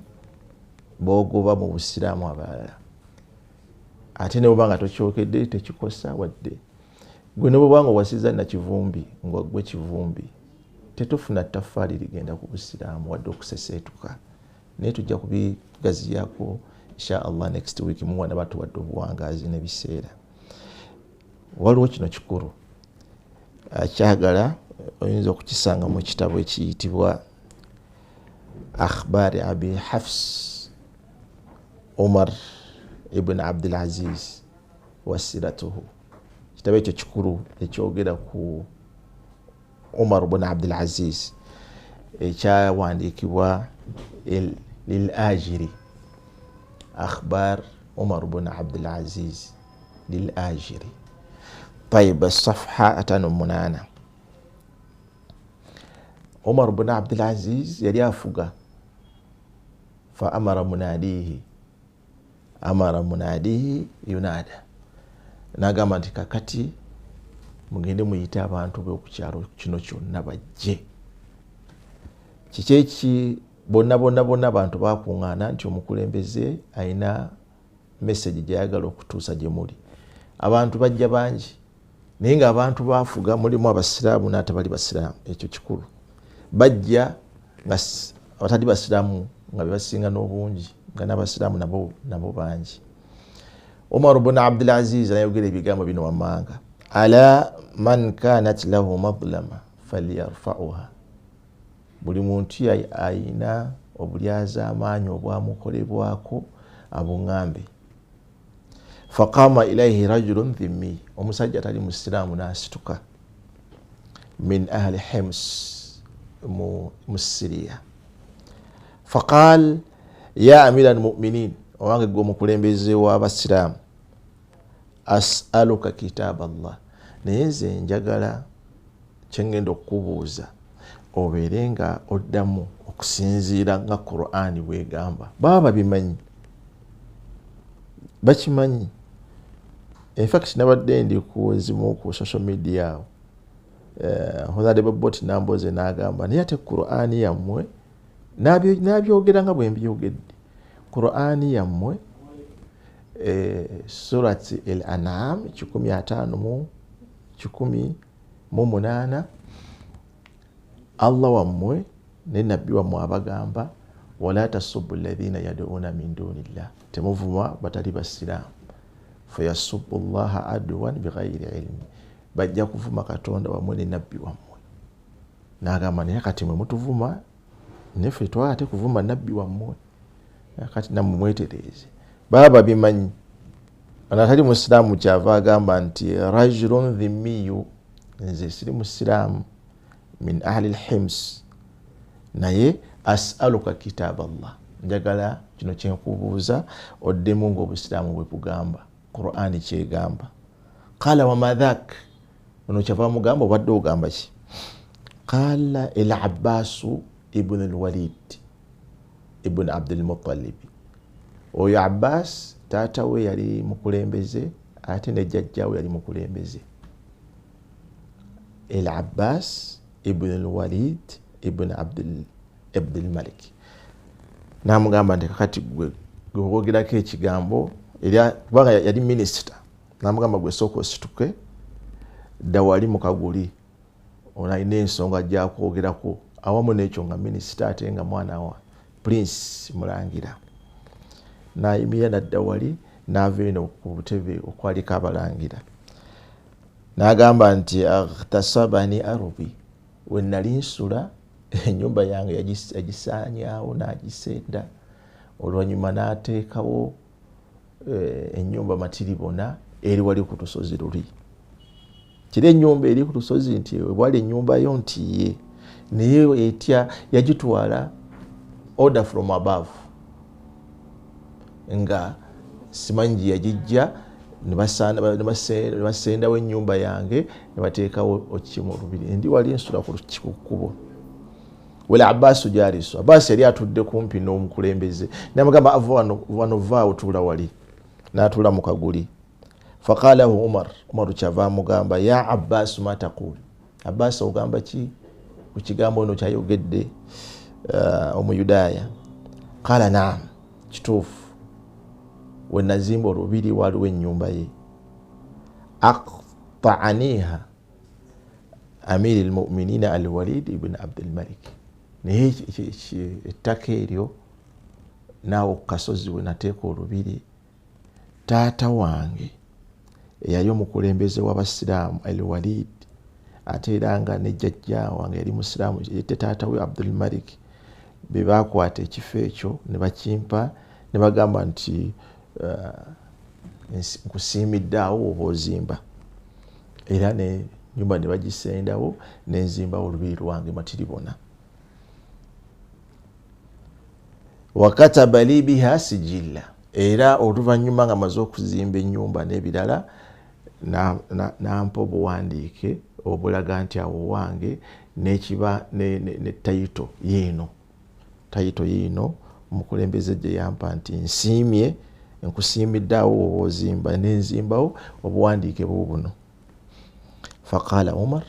boogoba mu busiraamu abalala. Ate ne bw'oba nga tokyokedde tekikosa wadde. Gwe ne bw'oba nga owasiza na kivumbi ng'ogwe kivumbi tetufuna ttafaali ligenda ku busiraamu wadde okuseseetuka. Naye tujja kubigaziyaako insha Allah next week mu wana batuwadde obuwangaazi n'ebiseera. Waliwo kino kikulu kyagala oyinza okukisanga mu kitabo ekiyitibwa Akhbari Abi Hafs Umar ibn Abdul Aziz wa siratuhu. Kitabo ekyo kikulu ekyogera ku Umar ibn Abdul Aziz ekyawandiikibwa lil-Ajiri. Akhbar Umar ibn Abdul Aziz lil-Ajiri. طيب الصفحة 58. عمر بن عبد العزيز يلي أفقه فأمر مناديه ينادى ناغamba nti kakati mugende muyite abantu b'okukyalo kino kyonna bajje. Kiki bonna abantu bakuŋŋaana nti omukulembeze ayina message gy'ayagala okutuusa gye muli. Abantu bajja bangi naye nga abantu bafuga mulimu abasiraamu n'atabali basiraamu, ekyo kikulu. Bajja nga abatali basiraamu nga bebasinga n'obungi nga n'abasiraamu nabo bangi. Umar ibn Abdul Aziz ayogera ebigambo bino wammanga. Ala man kanat lahu madlama falyarfa'uha. Buli muntu ayina obulyaza amaanyi obwamukolebwako abuŋŋambe. Faqama ilayhi rajulun dhimmi. Omusajja atali musiraamu n'asituka min ahli Hims mu Syria. Faqal ya amira al-mu'minin, owange gwe omukulembeze w'abasiraamu, as'aluka kitab Allah, naye nze njagala kyengenda okubuuza obeere nga oddamu okusinziira nga Qur'ani bwegamba. Baba babimanyi, bakimanyi. In fact nabadde ndi kuzimu ku social media awo Honorable Bot Namboze n'agamba naye ate Qur'ani yammwe nabyogera nga bwe mbyogedde. Qur'ani yammwe surati al-An'am 159 108 Allah wammwe ne nabbi wammwe abagamba wala tasubbu alladhina yad'una min dunillah, temuvuma batali basiramu, fayasubbu allaha adwan bighayri ilmi, bajja kuvuma Katonda wammwe ne nabbi wammwe. N'agamba naye kati mwe mutuvuma neffe twate kuvuma nabbi wammwe, kati nammwe mwetereeze. Baba bimanyi anatali musiramu kyava agamba nti rajulun dhimmiyu, nze siri musiramu, min ahli al-Hims, naye as'aluka kitab Allah, njagala kino kyenkubuuza oddemu ng'obusiraamu bwe bugamba, Qur'ani kyegamba. Qala wa madhak, ono kyava mugamba obadde ogamba ki? Qala al-Abbas ibn al-Walid ibn Abdul Muttalib. Oyo Abbas taata we yali mukulembeze ate ne jjajja we yali mukulembeze. Al-Abbas ibn al-Walid ibn Abdul Malik. Namugamba nti kakati gwe gwogerako ekigambo kubanga yali minisita, namugamba gwe sooka osituke dda wali mu kaguli, olina ensonga gyakwogerako awamu n'ekyo nga minisita ate nga mwana wa Prince Mulangira. Nayimirira nadda wali n'ava eno ku butebe okwaliko abalangira. N'agamba nti aghtasabani arbi, we nali nsula ennyumba yange yagisaanyaawo n'agisenda, oluvannyuma n'ateekawo ennyumba matiribona eri wali ku lusozi luli. Kiri ennyumba eri ku lusozi nti wali ennyumba yo nti ye, naye etya yagitwala order from above, nga simanyi yagijja ne basendawo ennyumba yange ne bateekawo okimu olubiri. Ndi wali nsula ku kkubo. Wala Abbas jalisu, Abbas yali atudde kumpi n'omukulembeze, namugamba wano vaawo tuula wali, n'atuula mu kaguli. Faqalahu Umar kyava mugamba ya Abbas ma taqul, Abbas ogamba ki ku kigambo ono kyayogedde Omuyudaaya? Qala naam, kituufu, we nazimba olubiri waliwo ennyumba ye. Aqta'aniha amiri al-mu'minina al-Walid ibn Abdul Malik, naye ettaka eryo naawe ku kasozi we nateeka olubiri, taata wange eyali omukulembeze w'abasiraamu al-Walid, ate era nga ne jjajja wange yali musiraamu, yette taata we Abdul Malik, be baakwata ekifo ekyo ne bakimpa, ne bagamba nti nkusiimiddaawo oba ozimba, era ne nyumba ne bagisendawo nenzimbawo olubiri lwange matiribona. Wakataba li biha sijilla, era oluvannyuma nga maze okuzimba ennyumba n'ebirala nampa obuwandiike obulaga nti awo wange n'ekiba ne tayito yiino, tayito yiino omukulembeze gye yampa nti nsiimye, nkusiimiddaawo oba ozimba, nenzimbawo obuwandiike buno. Faqala Umar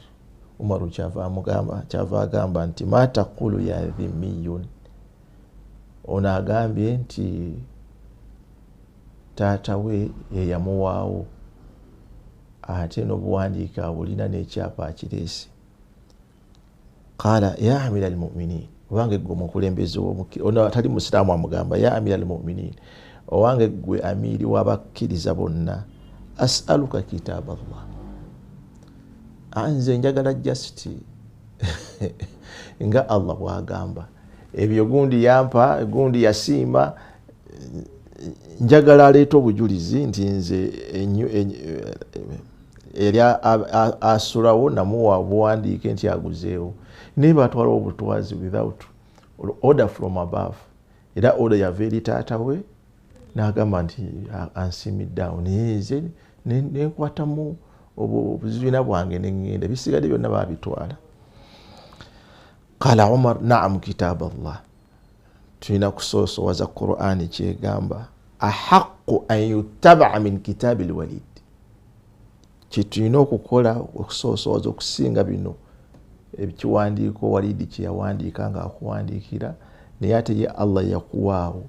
kyava agamba nti ma taqulu ya dhimmiyun, ono agambye nti taata we ye yamuwaawo, ate n'obuwandiike abulina n'ekyapa akireese. Qala ya amira al-mu'minin, owange gwe omukulembeze ono atali musiraamu amugamba ya amira al-mu'minin, owange gwe amiri w'abakkiriza bonna, as'aluka kitab Allah, nze njagala just nga Allah bwagamba. Ebyo gundi yampa, gundi yasiima, njagala aleeta obujulizi nti nze eri asulawo namuwa obuwandiike nti aguzeewo, naye batwalawo obutwazi without order from above, era order yava eri taata we n'agamba nti ansiimiddaawo, naye nze nenkwatamu obuziina bwange neŋŋenda, bisigadde byonna baabitwala. Qala Umar naam kitab Allah, tulina kusoosowaza Qur'ani kyegamba ahaqqu an yuttaba min kitabi al-Walid, kyetulina okukola okusoosowaza okusinga bino ekiwandiiko Walidi kye yawandiika nga akuwandiikira, naye ate ye Allah yakuwaawo,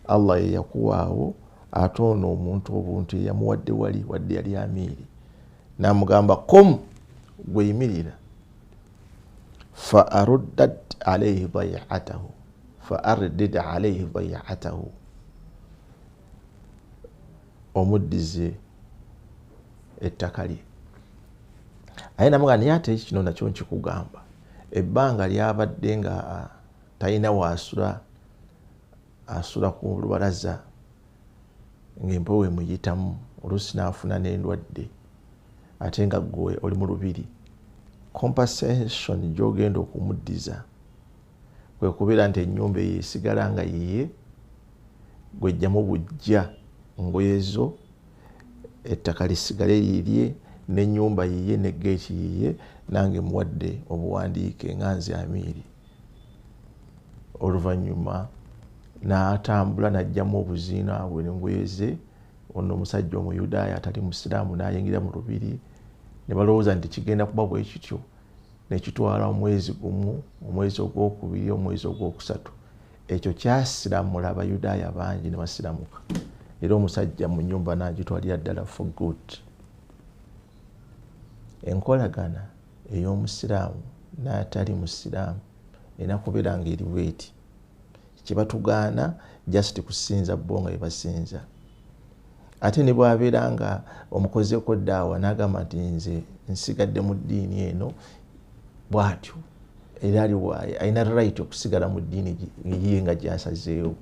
Allah ye yakuwaawo, ate ono omuntu obuntu yamuwadde wali wadde yali amiiri, namugamba qum gweyimirira fa aruddat alayhi day'atahu fa ardid alayhi day'atahu omuddize ettaka lye. Aye namugamba naye ate kino nakyo nkikugamba ebbanga lyabadde nga talina waasula asula ku lubalaza ng'empewo emuyitamu oluusi n'afuna n'endwadde ate nga gwe oli mu lubiri, compensation gy'ogenda okumuddiza kwe kubeera nti ennyumba eyo esigala nga yiye gwejjamu bujja ngoye zo, ettaka lisigale lirye n'ennyumba yiye ne geeti yiye, nange muwadde obuwandiike nga nze Amiiri. Oluvannyuma n'atambula n'ajjamu obuziina bwe n'engoye ze. Ono omusajja Omuyudaaya atali Musiraamu n'ayingira mu lubiri, ne balowooza nti kigenda kuba bwe kityo, ne kitwala omwezi gumu, omwezi ogwokubiri, omwezi ogwokusatu. Ekyo kyasiramula Abayudaaya bangi ne basiramuka. Era omusajja mu nnyumba n'agitwalira ddala for good. Enkolagana ey'Omusiraamu n'atali Musiraamu erina kubeera ng'eri bw'eti. Kye batugaana just kusinza bo nga bye basinza. Ate ne bw'abeera nga omukozeeko ddaawa n'agamba nti nze nsigadde mu ddiini eno bw'atyo, era ali waaye alina right okusigala mu ddiini ye nga gy'asazeewo,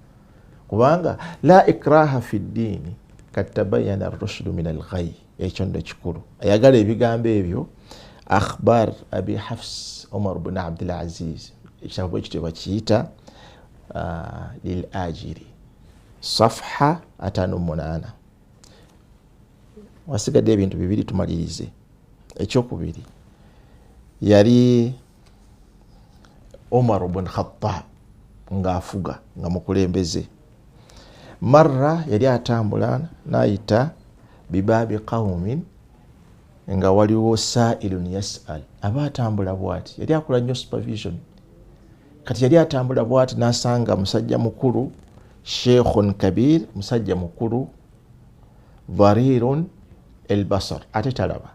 kubanga la ikraha fi ddiini kad tabayyana ar-rushdu min al-ghayy. Ekyo ndo kikulu. Ayagala ebigambo ebyo akhbar Abi Hafs Omar bin Abdul Aziz, ekitabo ekyo bakiyita lil ajiri safha 58. Wasigadde ebintu bibiri tumalirize. Ekyokubiri yali Omar bin Khattab ng'afuga nga mukulembeze. Marra yali atambula n'ayita bibabi qawmin nga waliwo sa'ilun yas'al. Aba atambula bw'ati, yali akola nnyo supervision. Kati yali atambula bw'ati n'asanga musajja mukulu, sheikhun kabir, musajja mukulu, dharirun el-basar, ate talaba.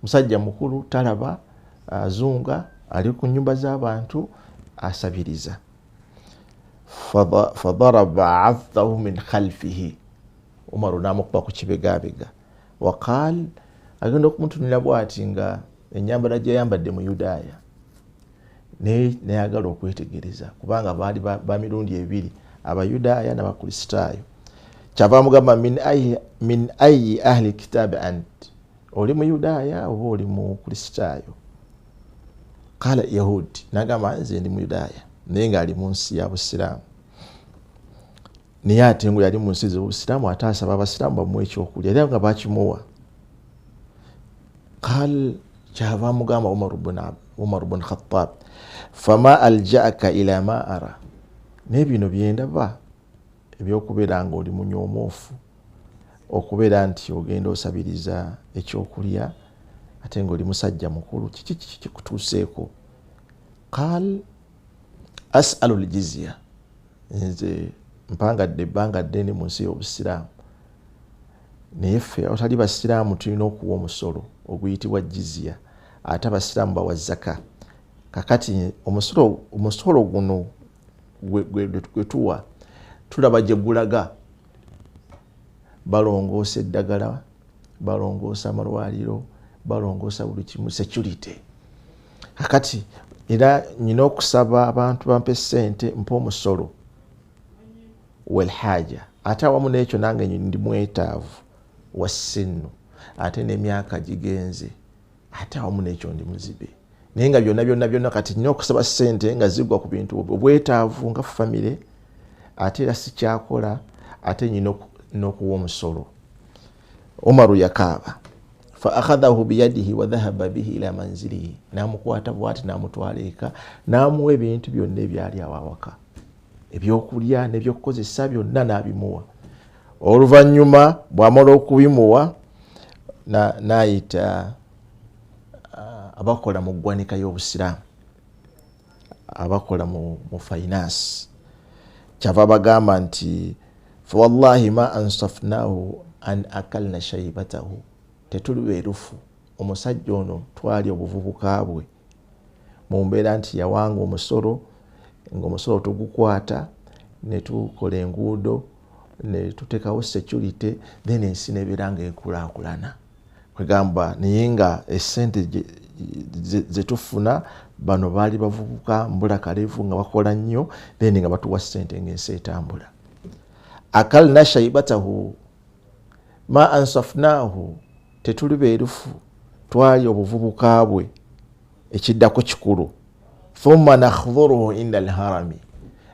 Musajja mukulu talaba, azunga, ali ku nnyumba z'abantu asabiriza. Fadaraba addahu min khalfihi. Umaru n'amukuba ku kibegabega. Waqal, agenda okumutunira bw'ati nga ennyambala gye yambadde mu Yudaaya. Nayagala okwetegereza kubanga baali ba mirundi ebiri, Abayudaaya n'Abakristaayo. Kyava amugamba min ayi ahli kitabi ant, oli mu Yudaaya oba oli mu Kristaayo? Qala Yahudi, n'agamba nze ndi mu Yudaaya naye ng'ali mu nsi ya Busiraamu. Naye ate ngo yali mu nsi z'Obusiraamu ate asaba Abasiraamu bamuwe ekyokulya era nga bakimuwa. Qal, kyava amugamba Umar bin Khattab, fama alja'aka ila ma ara, naye bino byendaba ebyokubeera nga oli munyoomoofu, okubeera nti ogenda osabiriza ekyokulya ate nga oli musajja mukulu, kiki kikutuuseeko? Qal as'alu al-jizya, nze mpangadde ebbanga ddene mu nsi y'Obusiraamu, naye ffe awatali Basiraamu tulina okuwa omusolo oguyitibwa jizya, ate Abasiraamu bawa zaka. Kakati omusolo guno gwe tuwa tulaba gye gulaga. Balongoosa eddagala, balongoosa amalwaliro, balongoosa buli kimu, security. Kakati era nyina okusaba abantu bampe ssente mpa omusolo wel haja, ate awamu n'ekyo nange ndi mwetaavu wa ssinnu, ate n'emyaka gigenze, ate awamu n'ekyo ndi muzibe. Naye nga byonna kati nyina okusaba ssente nga zigwa ku bintu obwetaavu nga famire, ate era sikyakola, ate nyina n'okuwa omusolo. Umaru yakaaba. Fa akhadhahu biyadihi wa dhahaba bihi ila manzilihi, n'amukwata bw'ati n'amutwala eka, n'amuwa ebintu byonna ebyali awaka, ebyokulya n'ebyokukozesa byonna n'abimuwa. Oluvannyuma bw'amala okubimuwa n'ayita abakola mu ggwanika y'Obusiraamu, abakola mu finance. Kyava bagamba nti fa wallahi ma ansafnahu an akalna shaybatahu, tetuli beerufu. Omusajja ono twali obuvubuka bwe mu mbeera nti yawanga omusolo, ng'omusolo tugukwata ne tukola enguudo ne tuteekawo security, then ensi nebeera ng'ekulaakulana. Kwegamba naye nga essente ze tufuna bano baali bavubuka mbula kalevu nga bakola nnyo, then nga batuwa ssente ng'ensi etambula. Akalna shaibatahu ma ansafnahu, tetuli beerufu, twali obuvubuka bwe ekiddako kikulu. Thumma nakhdhuruhu inda alharami,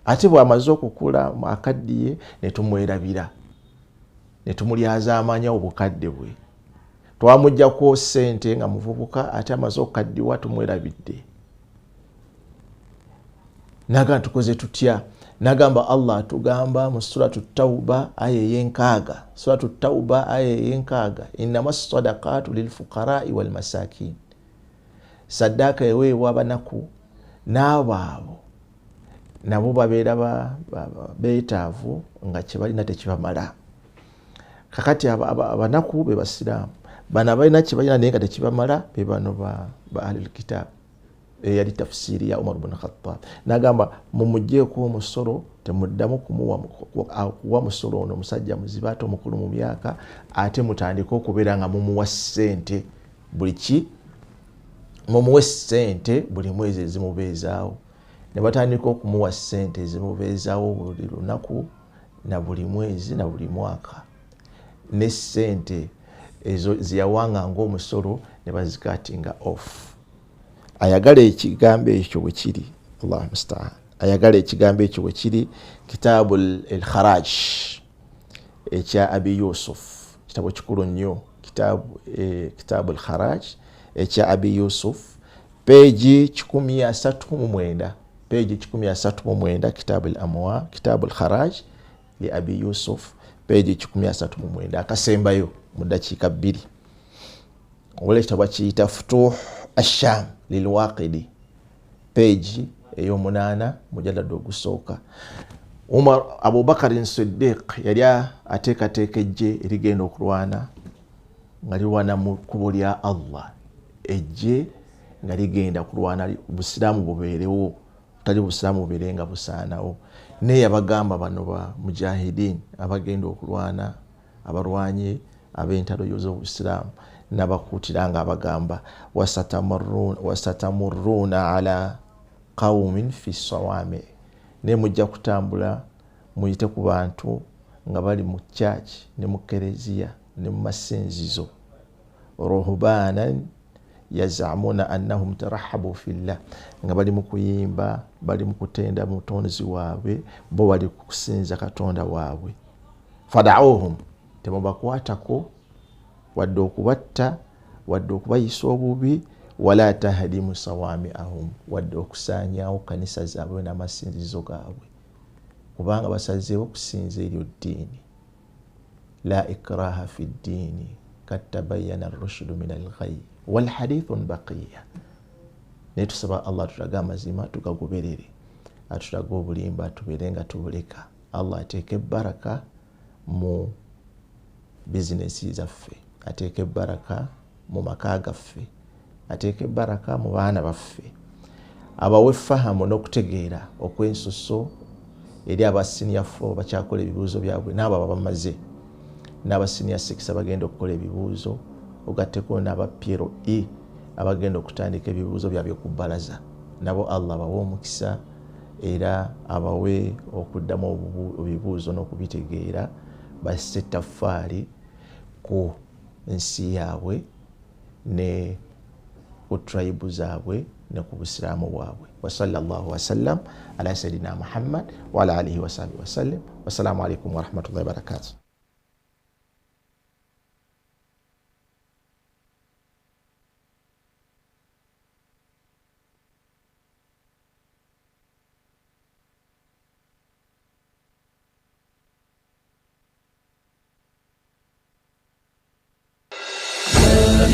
ate bw'amaze okukula akaddiye ne tumwerabira, ne tumulyaza amanya obukadde bwe. Twamuggyako ssente nga muvubuka, ate amaze okukaddiwa tumwerabidde. Nagamba tukoze tutya? Nagamba Allah atugamba mu suratu Tauba aya ey'enkaaga, suratu Tauba aya ey'enkaaga, innama sadaqatu lilfuqarai walmasakin, saddaaka eweebwa abanaku n'abaabo nabo babeera beetaavu nga kye balina tekibamala. Kakati abanaku be basiraamu, bano abalina kye balina naye nga tekibamala be bano ba ahlul kitab. Yali tafsiri ya Umar ibn Khattab. Nagamba mumugjeeko omusolo, temuddamu kuwa musolo ono musajja muzibe ate omukulu mu myaka, ate mutandika okubeera nga mumuwa ssente mumuwe ssente buli mwezi ezimubeezaawo. Ne batandika okumuwa ssente ezimubeezaawo buli lunaku na buli mwezi na buli mwaka, ne ssente ezo ziyawanga ng'omusolo ne bazikatinga off. Ayagala ekigambo ekyo bwe kiri, Allahu musta'an, ayagala ekigambo ekyo bwe kiri, kitaabu al-Kharaj ekya Abi Yusuf, kitabo kikulu nnyo, kitaabu al-Kharaj ekya Abi Yusuf, peegi 139, peegi 139, kitaabu al-Amwa, kitaabu al-Kharaj li Abi Yusuf, peegi 139, akasembayo mu ddakiika 2. Wala ekitabo kiyita Futuh ash-Sham lilwaqidi, peegi ey'omunaana mujallada ogusooka. Abubakar Siddiq yali ateekateeka ejje erigenda okulwana, nga lirwana mu kkubo lya Allah, ejje nga ligenda kulwana busiraamu bubeerewo, tali busiraamu bubeere nga busaanawo. Naye yabagamba bano ba mujahidin abagenda okulwana, abalwanyi ab'entalo z'obusiraamu, nabakuutira nga abagamba wasatamurruuna ala qawmin fi sawami, naye mujja kutambula muyite ku bantu nga bali mu church ne mu kereziya ne mu masinzizo, ruhbanan yazamuna annahum tarahabu fillah, nga bali mu kuyimba, bali mu kutenda mutonzi waabwe, bo bali kusinza katonda waabwe. Fada'uhum, temubakwatako wadde okubatta, wadde okubayisa obubi, wala tahdimu sawami'ahum, wadde okusaanyaawo kanisa zaabwe n'amasinzizo gaabwe, kubanga basazeewo okusinza eryo ddiini. La ikraha fi ddiini kad tabayyana ar-rushdu min al-ghayy wal hadithun baqiya. Naye tusaba Allah tulaga amazima tugagoberere, atulaga obulimba tubeere nga tubuleka. Allah ateeke baraka mu bizinesi zaffe, ateeke baraka mu maka gaffe, ateeke baraka mu baana baffe, abawe fahamu n'okutegeera okwensuso eri aba senior 4 bakyakola ebibuuzo byabwe, n'abo abamaze, n'aba senior 6 abagenda okukola ebibuuzo, ogatteko n'aba Piero E abagenda okutandika ebibuuzo byabwe ku bbalaza. Nabo Allah abawe omukisa era abawe okuddamu ebibuuzo n'okubitegeera, basse ettaffaali ku nsi yaabwe ne ku tribe zaabwe ne ku busiraamu bwabwe. Wa sallallahu wasallam ala sayidina Muhammad wa ala alihi wa sahbihi wasallam. Wassalamu alaikum wa rahmatullahi wa barakatuh.